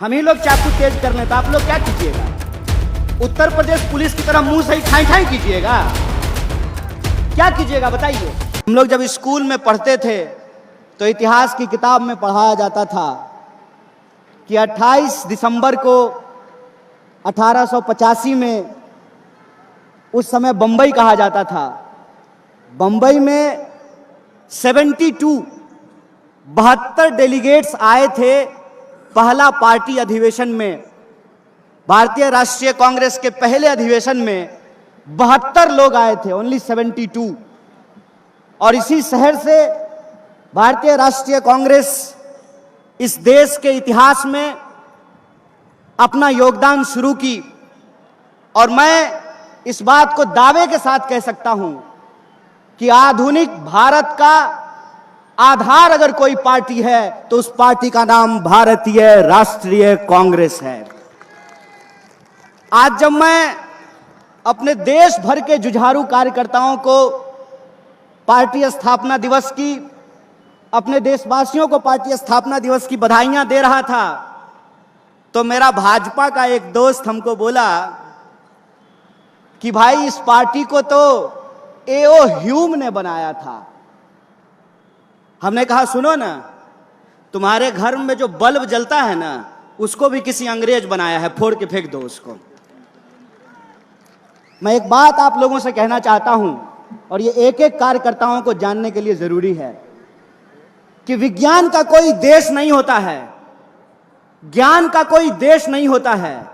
हम ही लोग चाकू तेज कर लें तो आप लोग क्या कीजिएगा? उत्तर प्रदेश पुलिस की तरह मुंह से ही ठाई ठाई कीजिएगा? क्या कीजिएगा बताइए? हम लोग जब स्कूल में पढ़ते थे तो इतिहास की किताब में पढ़ाया जाता था कि 28 दिसंबर को 1885 में, उस समय बंबई कहा जाता था, बंबई में 72 डेलीगेट्स आए थे पहला पार्टी अधिवेशन में। भारतीय राष्ट्रीय कांग्रेस के पहले अधिवेशन में 72 लोग आए थे, ओनली 72। और इसी शहर से भारतीय राष्ट्रीय कांग्रेस इस देश के इतिहास में अपना योगदान शुरू की। और मैं इस बात को दावे के साथ कह सकता हूं कि आधुनिक भारत का आधार अगर कोई पार्टी है तो उस पार्टी का नाम भारतीय राष्ट्रीय कांग्रेस है। आज जब मैं अपने देश भर के जुझारू कार्यकर्ताओं को पार्टी स्थापना दिवस की, अपने देशवासियों को पार्टी स्थापना दिवस की बधाइयां दे रहा था, तो मेरा भाजपा का एक दोस्त हमको बोला कि भाई इस पार्टी को तो एओ ह्यूम ने बनाया था। हमने कहा सुनो ना, तुम्हारे घर में जो बल्ब जलता है ना, उसको भी किसी अंग्रेज बनाया है, फोड़ के फेंक दो उसको। मैं एक बात आप लोगों से कहना चाहता हूं, और ये एक एक कार्यकर्ताओं को जानने के लिए जरूरी है कि विज्ञान का कोई देश नहीं होता है, ज्ञान का कोई देश नहीं होता है।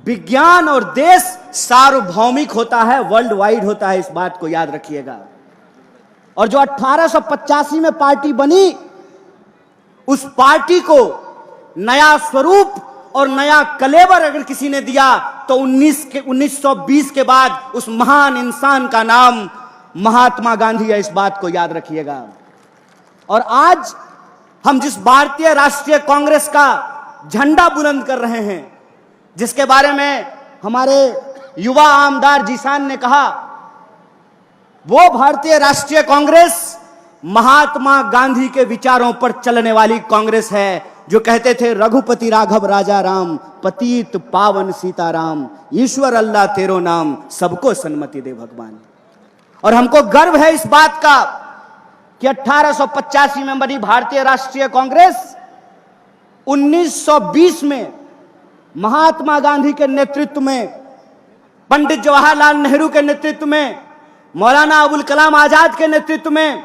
विज्ञान और देश सार्वभौमिक होता है, वर्ल्ड वाइड होता है, इस बात को याद रखिएगा। और जो 1885 में पार्टी बनी, उस पार्टी को नया स्वरूप और नया कलेवर अगर किसी ने दिया तो 1920 के बाद उस महान इंसान का नाम महात्मा गांधी है, इस बात को याद रखिएगा। और आज हम जिस भारतीय राष्ट्रीय कांग्रेस का झंडा बुलंद कर रहे हैं, जिसके बारे में हमारे युवा आमदार जीशान ने कहा, वो भारतीय राष्ट्रीय कांग्रेस महात्मा गांधी के विचारों पर चलने वाली कांग्रेस है, जो कहते थे रघुपति राघव राजा राम, पतित पावन सीताराम, ईश्वर अल्लाह तेरो नाम, सबको सन्मति दे भगवान। और हमको गर्व है इस बात का कि 1885 में बनी भारतीय राष्ट्रीय कांग्रेस 1920 में महात्मा गांधी के नेतृत्व में, पंडित जवाहरलाल नेहरू के नेतृत्व में, मौलाना अबुल कलाम आजाद के नेतृत्व में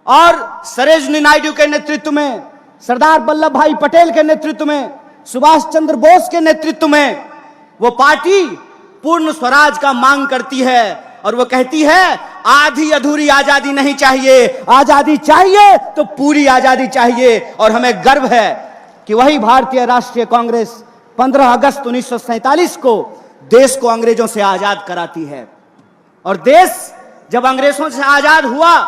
और सरोजिनी नायडू के नेतृत्व में, सरदार वल्लभ भाई पटेल के नेतृत्व में, सुभाष चंद्र बोस के नेतृत्व में वो पार्टी पूर्ण स्वराज का मांग करती है। और वो कहती है आधी अधूरी आजादी नहीं चाहिए, आजादी चाहिए तो पूरी आजादी चाहिए। और हमें गर्व है कि वही भारतीय राष्ट्रीय कांग्रेस 15 अगस्त 1947 को देश को अंग्रेजों से आजाद कराती है। और देश जब अंग्रेजों से आजाद हुआ,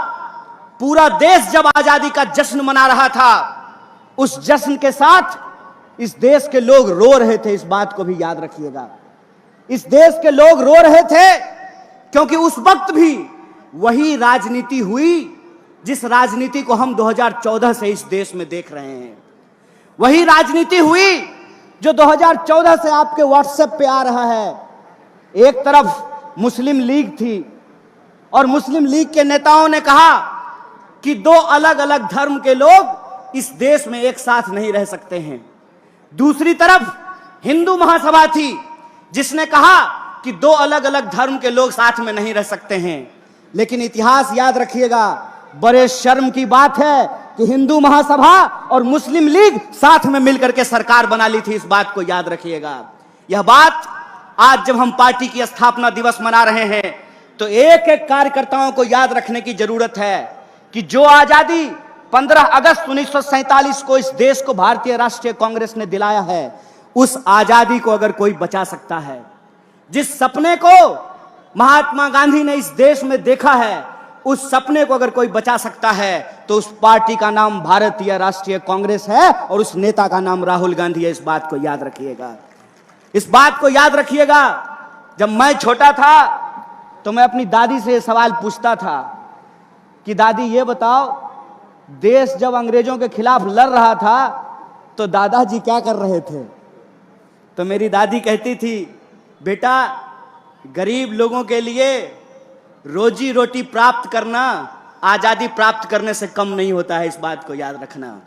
पूरा देश जब आजादी का जश्न मना रहा था, उस जश्न के साथ इस देश के लोग रो रहे थे, इस बात को भी याद रखिएगा। इस देश के लोग रो रहे थे क्योंकि उस वक्त भी वही राजनीति हुई जिस राजनीति को हम 2014 से इस देश में देख रहे हैं। वही राजनीति हुई जो 2014 से आपके व्हाट्सएप पे आ रहा है। एक तरफ मुस्लिम लीग थी और मुस्लिम लीग के नेताओं ने कहा कि दो अलग अलग धर्म के लोग इस देश में एक साथ नहीं रह सकते हैं। दूसरी तरफ हिंदू महासभा थी जिसने कहा कि दो अलग अलग धर्म के लोग साथ में नहीं रह सकते हैं। लेकिन इतिहास याद रखिएगा, बड़े शर्म की बात है कि हिंदू महासभा और मुस्लिम लीग साथ में मिलकर के सरकार बना ली थी, इस बात को याद रखिएगा। यह बात आज जब हम पार्टी की स्थापना दिवस मना रहे हैं तो एक एक कार्यकर्ताओं को याद रखने की जरूरत है कि जो आजादी 15 अगस्त 1947 को इस देश को भारतीय राष्ट्रीय कांग्रेस ने दिलाया है, उस आजादी को अगर कोई बचा सकता है, जिस सपने को महात्मा गांधी ने इस देश में देखा है, उस सपने को अगर कोई बचा सकता है तो उस पार्टी का नाम भारतीय राष्ट्रीय कांग्रेस है और उस नेता का नाम राहुल गांधी है। इस बात को याद रखिएगा। इस बात को याद रखिएगा। जब मैं छोटा था तो मैं अपनी दादी से सवाल पूछता था कि दादी ये बताओ, देश जब अंग्रेजों के खिलाफ लड़ रहा था तो दादाजी क्या कर रहे थे? तो मेरी दादी कहती थी, बेटा गरीब लोगों के लिए रोजी रोटी प्राप्त करना आजादी प्राप्त करने से कम नहीं होता है, इस बात को याद रखना।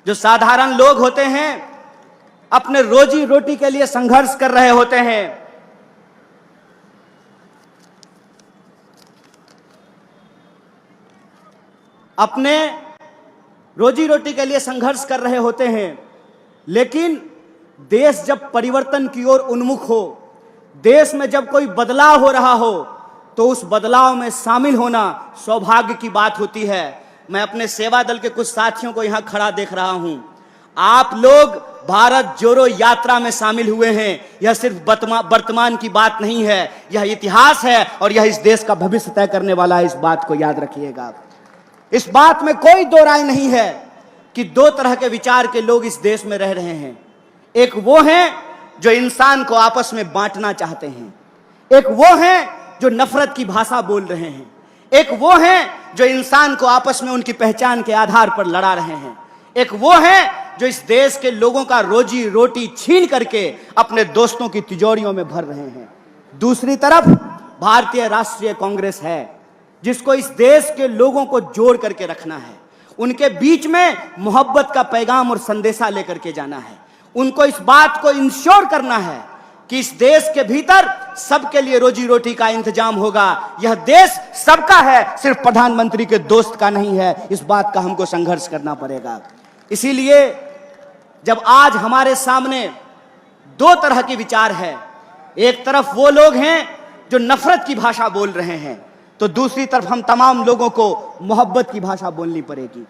जो साधारण लोग होते हैं अपने रोजी रोटी के लिए संघर्ष कर रहे होते हैं, अपने रोजी रोटी के लिए संघर्ष कर रहे होते हैं, लेकिन देश जब परिवर्तन की ओर उन्मुख हो, देश में जब कोई बदलाव हो रहा हो, तो उस बदलाव में शामिल होना सौभाग्य की बात होती है। मैं अपने सेवा दल के कुछ साथियों को यहां खड़ा देख रहा हूं। आप लोग भारत जोड़ो यात्रा में शामिल हुए हैं। यह सिर्फ वर्तमान की बात नहीं है, यह इतिहास है और यह इस देश का भविष्य तय करने वाला है। इस बात को याद रखिएगा। इस बात में कोई दो राय नहीं है कि दो तरह के विचार के लोग इस देश में रह रहे हैं। एक वो हैं जो इंसान को आपस में बांटना चाहते हैं, एक वो हैं जो नफरत की भाषा बोल रहे हैं, एक वो हैं जो इंसान को आपस में उनकी पहचान के आधार पर लड़ा रहे हैं, एक वो हैं जो इस देश के लोगों का रोजी रोटी छीन करके अपने दोस्तों की तिजोरियों में भर रहे हैं। दूसरी तरफ भारतीय राष्ट्रीय कांग्रेस है, जिसको इस देश के लोगों को जोड़ करके रखना है, उनके बीच में मोहब्बत का पैगाम और संदेशा लेकर के जाना है। उनको इस बात को इंश्योर करना है कि इस देश के भीतर सबके लिए रोजी रोटी का इंतजाम होगा। यह देश सबका है, सिर्फ प्रधानमंत्री के दोस्त का नहीं है। इस बात का हमको संघर्ष करना पड़ेगा। इसीलिए जब आज हमारे सामने दो तरह के विचार है, एक तरफ वो लोग हैं जो नफरत की भाषा बोल रहे हैं, तो दूसरी तरफ हम तमाम लोगों को मोहब्बत की भाषा बोलनी पड़ेगी।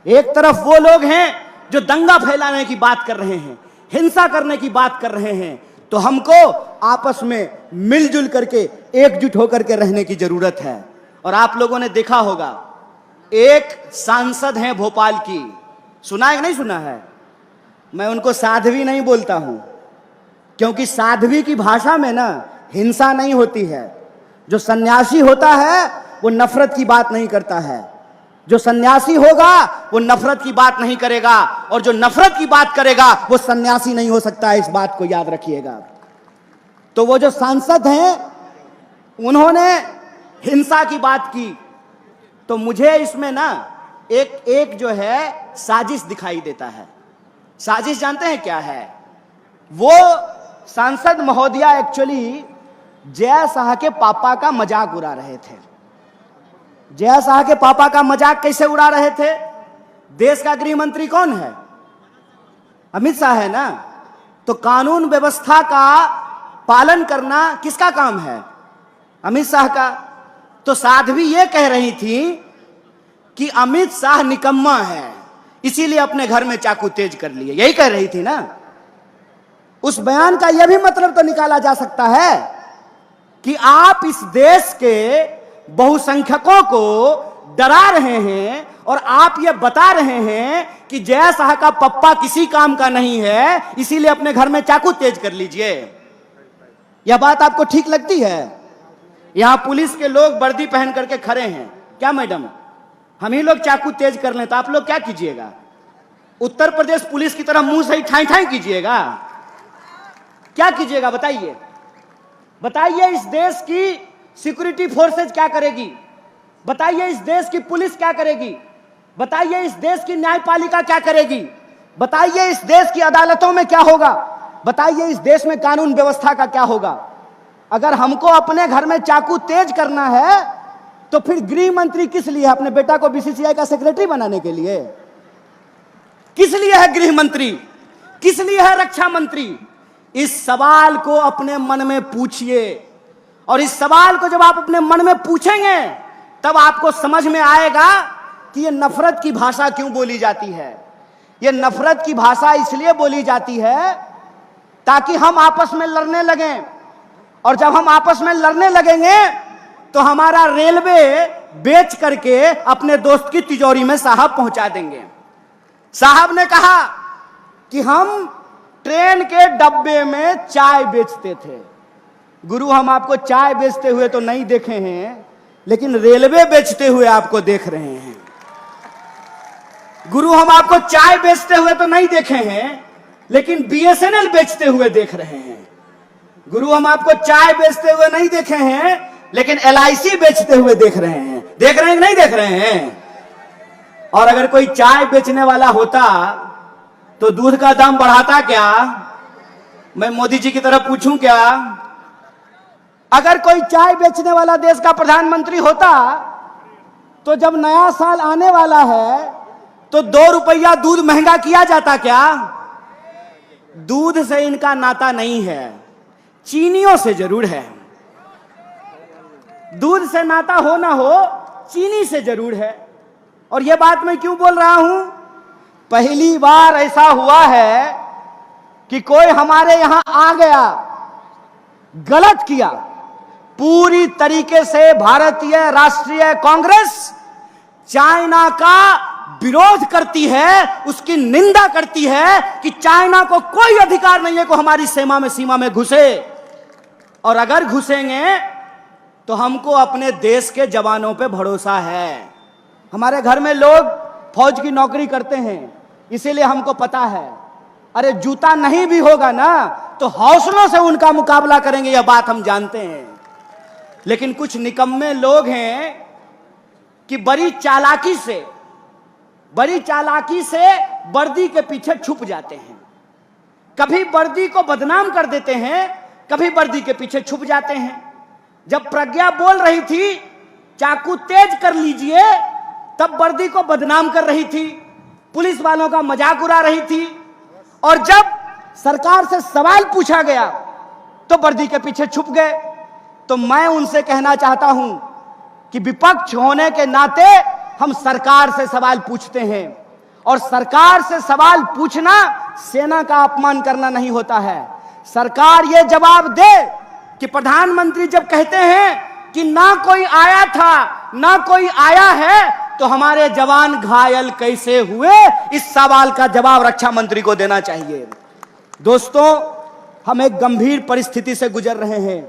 एक तरफ वो लोग हैं जो दंगा फैलाने की बात कर रहे हैं, हिंसा करने की बात कर रहे हैं, तो हमको आपस में मिलजुल करके एकजुट होकर के रहने की जरूरत है। और आप लोगों ने देखा होगा, एक सांसद हैं भोपाल की, सुना है कि नहीं सुना है? मैं उनको साध्वी नहीं बोलता हूं, क्योंकि साध्वी की भाषा में ना हिंसा नहीं होती है। जो सन्यासी होता है वो नफरत की बात नहीं करता है, जो सन्यासी होगा वो नफरत की बात नहीं करेगा, और जो नफरत की बात करेगा वो सन्यासी नहीं हो सकता है। इस बात को याद रखिएगा। तो वो जो सांसद हैं उन्होंने हिंसा की बात की, तो मुझे इसमें ना एक जो है साजिश दिखाई देता है। साजिश जानते हैं क्या है? वो सांसद महोदया एक्चुअली जय शाह के पापा का मजाक उड़ा रहे थे। जय शाह के पापा का मजाक कैसे उड़ा रहे थे? देश का गृह मंत्री कौन है? अमित शाह है ना। तो कानून व्यवस्था का पालन करना किसका काम है? अमित शाह का। तो साध्वी ये कह रही थी कि अमित शाह निकम्मा है, इसीलिए अपने घर में चाकू तेज कर लिए, यही कह रही थी ना। उस बयान का यह भी मतलब तो निकाला जा सकता है कि आप इस देश के बहुसंख्यकों को डरा रहे हैं और आप ये बता रहे हैं कि जय शाह का पप्पा किसी काम का नहीं है, इसीलिए अपने घर में चाकू तेज कर लीजिए। यह बात आपको ठीक लगती है? यहां पुलिस के लोग वर्दी पहन करके खड़े हैं, क्या मैडम हम ही लोग चाकू तेज कर लें तो आप लोग क्या कीजिएगा? उत्तर प्रदेश पुलिस की तरह मुंह से ही ठाई ठाई कीजिएगा? क्या कीजिएगा बताइए? बताइए इस देश की सिक्योरिटी फोर्सेज क्या करेगी? बताइए इस देश की पुलिस क्या करेगी? बताइए इस देश की न्यायपालिका क्या करेगी? बताइए इस देश की अदालतों में क्या होगा? बताइए इस देश में कानून व्यवस्था का क्या होगा? अगर हमको अपने घर में चाकू तेज करना है तो फिर गृह मंत्री किस लिए है? अपने बेटा को बीसीसीआई का सेक्रेटरी बनाने के लिए? किस लिए है गृह मंत्री? किस लिए है रक्षा मंत्री? इस सवाल को अपने मन में पूछिए, और इस सवाल को जब आप अपने मन में पूछेंगे तब आपको समझ में आएगा कि ये नफरत की भाषा क्यों बोली जाती है। ये नफरत की भाषा इसलिए बोली जाती है ताकि हम आपस में लड़ने लगें, और जब हम आपस में लड़ने लगेंगे तो हमारा रेलवे बेच करके अपने दोस्त की तिजोरी में साहब पहुंचा देंगे। साहब ने कहा कि हम ट्रेन के डब्बे में चाय बेचते थे। गुरु हम आपको चाय बेचते हुए तो नहीं देखे हैं, लेकिन रेलवे बेचते हुए आपको देख रहे हैं। गुरु हम आपको चाय बेचते हुए तो नहीं देखे हैं, लेकिन बीएसएनएल बेचते हुए देख रहे हैं। गुरु हम आपको चाय बेचते हुए नहीं देखे हैं, लेकिन एलआईसी बेचते हुए देख रहे हैं। देख रहे हैं कि नहीं देख रहे हैं? और अगर कोई चाय बेचने वाला होता तो दूध का दाम बढ़ाता क्या? मैं मोदी जी की तरफ पूछूं क्या? अगर कोई चाय बेचने वाला देश का प्रधानमंत्री होता तो जब नया साल आने वाला है तो 2 रुपया दूध महंगा किया जाता क्या? दूध से इनका नाता नहीं है, चीनियों से जरूर है। दूध से नाता हो ना हो, चीनी से जरूर है। और यह बात मैं क्यों बोल रहा हूं? पहली बार ऐसा हुआ है कि कोई हमारे यहां आ गया, गलत किया। पूरी तरीके से भारतीय राष्ट्रीय कांग्रेस चाइना का विरोध करती है, उसकी निंदा करती है कि चाइना को कोई अधिकार नहीं है कि हमारी सीमा में घुसे। और अगर घुसेंगे तो हमको अपने देश के जवानों पे भरोसा है। हमारे घर में लोग फौज की नौकरी करते हैं, इसीलिए हमको पता है। अरे जूता नहीं भी होगा ना तो हौसलों से उनका मुकाबला करेंगे, यह बात हम जानते हैं। लेकिन कुछ निकम्मे लोग हैं कि बड़ी चालाकी से वर्दी के पीछे छुप जाते हैं। कभी वर्दी को बदनाम कर देते हैं, कभी वर्दी के पीछे छुप जाते हैं। जब प्रज्ञा बोल रही थी चाकू तेज कर लीजिए, तब वर्दी को बदनाम कर रही थी, पुलिस वालों का मजाक उड़ा रही थी। और जब सरकार से सवाल पूछा गया तो वर्दी के पीछे छुप गए। तो मैं उनसे कहना चाहता हूं कि विपक्ष होने के नाते हम सरकार से सवाल पूछते हैं, और सरकार से सवाल पूछना सेना का अपमान करना नहीं होता है। सरकार ये जवाब दे कि प्रधानमंत्री जब कहते हैं कि ना कोई आया था ना कोई आया है, तो हमारे जवान घायल कैसे हुए, इस सवाल का जवाब रक्षा मंत्री को देना चाहिए। दोस्तों, हम एक गंभीर परिस्थिति से गुजर रहे हैं।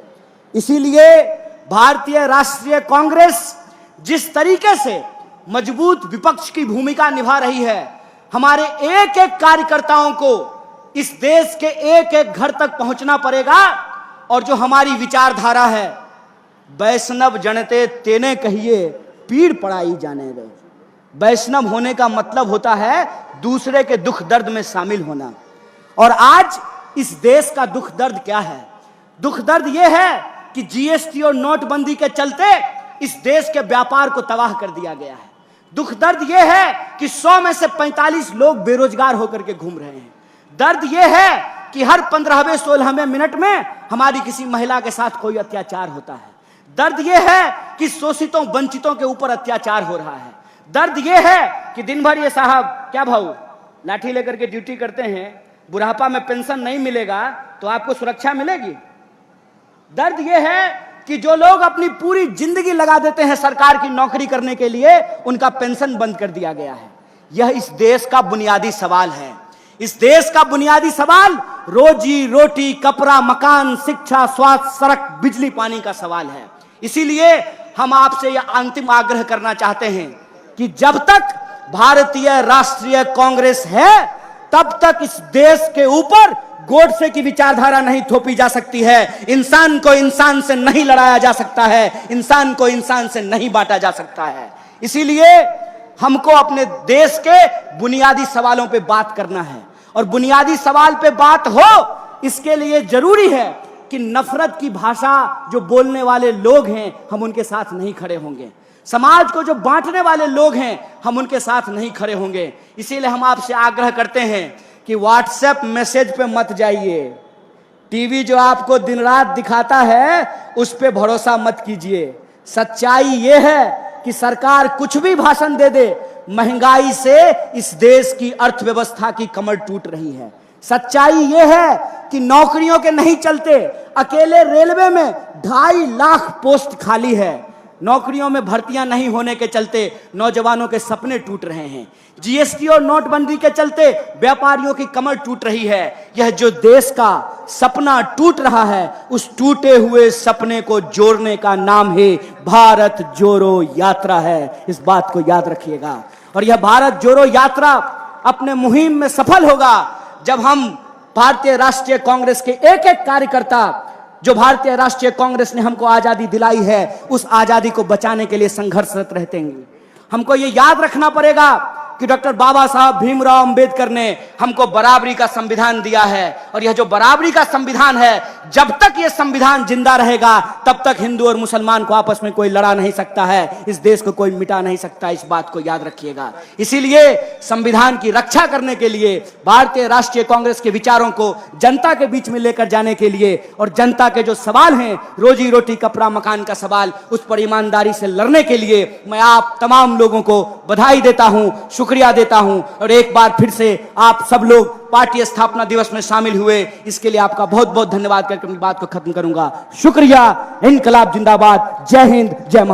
इसीलिए भारतीय राष्ट्रीय कांग्रेस जिस तरीके से मजबूत विपक्ष की भूमिका निभा रही है, हमारे एक एक कार्यकर्ताओं को इस देश के एक एक घर तक पहुंचना पड़ेगा। और जो हमारी विचारधारा है, वैष्णव जनते तेने कहिए पीड़ पड़ाई जाने दे। वैष्णव होने का मतलब होता है दूसरे के दुख दर्द में शामिल होना। और आज इस देश का दुख दर्द क्या है? दुख दर्द यह है कि जीएसटी और नोटबंदी के चलते इस देश के व्यापार को तबाह कर दिया गया है। दुख दर्द यह है कि 100 में से 45 लोग बेरोजगार होकर के घूम रहे हैं। दर्द यह है कि हर 15वें 16वें मिनट में हमारी किसी महिला के साथ कोई अत्याचार होता है। दर्द यह है कि शोषितों वंचितों के ऊपर अत्याचार हो रहा है। दर्द यह है कि दिन भर ये साहब क्या भाऊ लाठी लेकर के ड्यूटी करते हैं, बुढ़ापा में पेंशन नहीं मिलेगा तो आपको सुरक्षा मिलेगी। दर्द यह है कि जो लोग अपनी पूरी जिंदगी लगा देते हैं सरकार की नौकरी करने के लिए, उनका पेंशन बंद कर दिया गया है। यह इस देश का बुनियादी सवाल है। इस देश का बुनियादी सवाल रोजी रोटी, कपड़ा, मकान, शिक्षा, स्वास्थ्य, सड़क, बिजली, पानी का सवाल है। इसीलिए हम आपसे यह अंतिम आग्रह करना चाहते हैं कि जब तक भारतीय राष्ट्रीय कांग्रेस है, तब तक इस देश के ऊपर गोडसे की विचारधारा नहीं थोपी जा सकती है। इंसान को इंसान से नहीं लड़ाया जा सकता है, इंसान को इंसान से नहीं बांटा जा सकता है। इसीलिए हमको अपने देश के बुनियादी सवालों पे बात करना है। और बुनियादी सवाल पे बात हो, इसके लिए जरूरी है कि नफरत की भाषा जो बोलने वाले लोग हैं, हम उनके साथ नहीं खड़े होंगे। समाज को जो बांटने वाले लोग हैं, हम उनके साथ नहीं खड़े होंगे। इसीलिए हम आपसे आग्रह करते हैं कि व्हाट्सएप मैसेज पे मत जाइए। टीवी जो आपको दिन रात दिखाता है, उस पे भरोसा मत कीजिए। सच्चाई यह है कि सरकार कुछ भी भाषण दे दे, महंगाई से इस देश की अर्थव्यवस्था की कमर टूट रही है। सच्चाई यह है कि नौकरियों के नहीं चलते, अकेले रेलवे में 2.5 लाख पोस्ट खाली है। नौकरियों में भर्तियां नहीं होने के चलते नौजवानों के सपने टूट रहे हैं। जीएसटी और नोटबंदी के चलते व्यापारियों की कमर टूट रही है। यह जो देश का सपना टूट रहा है, उस टूटे हुए सपने को जोड़ने का नाम है भारत जोड़ो यात्रा है। इस बात को याद रखिएगा। और यह भारत जोड़ो यात्रा अपने मुहिम में सफल होगा जब हम भारतीय राष्ट्रीय कांग्रेस के एक एक कार्यकर्ता, जो भारतीय राष्ट्रीय कांग्रेस ने हमको आजादी दिलाई है, उस आजादी को बचाने के लिए संघर्षरत रहेंगे। हमको ये याद रखना पड़ेगा कि डॉक्टर बाबा साहब भीमराव अंबेडकर ने हमको बराबरी का संविधान दिया है, और यह जो बराबरी का संविधान है, जब तक यह संविधान जिंदा रहेगा तब तक हिंदू और मुसलमान को आपस में कोई लड़ा नहीं सकता है, इस देश को कोई मिटा नहीं सकता। इस बात को याद रखिएगा। इसीलिए संविधान की रक्षा करने के लिए भारतीय राष्ट्रीय कांग्रेस के विचारों को जनता के बीच में लेकर जाने के लिए, और जनता के जो सवाल हैं, रोजी रोटी कपड़ा मकान का सवाल, उस पर ईमानदारी से लड़ने के लिए मैं आप तमाम लोगों को बधाई देता हूं, शुक्रिया देता हूं। और एक बार फिर से आप सब लोग पार्टी स्थापना दिवस में शामिल हुए, इसके लिए आपका बहुत बहुत धन्यवाद करके अपनी बात को खत्म करूंगा। शुक्रिया। इनकलाब जिंदाबाद। जय हिंद, जय महाराष्ट्र।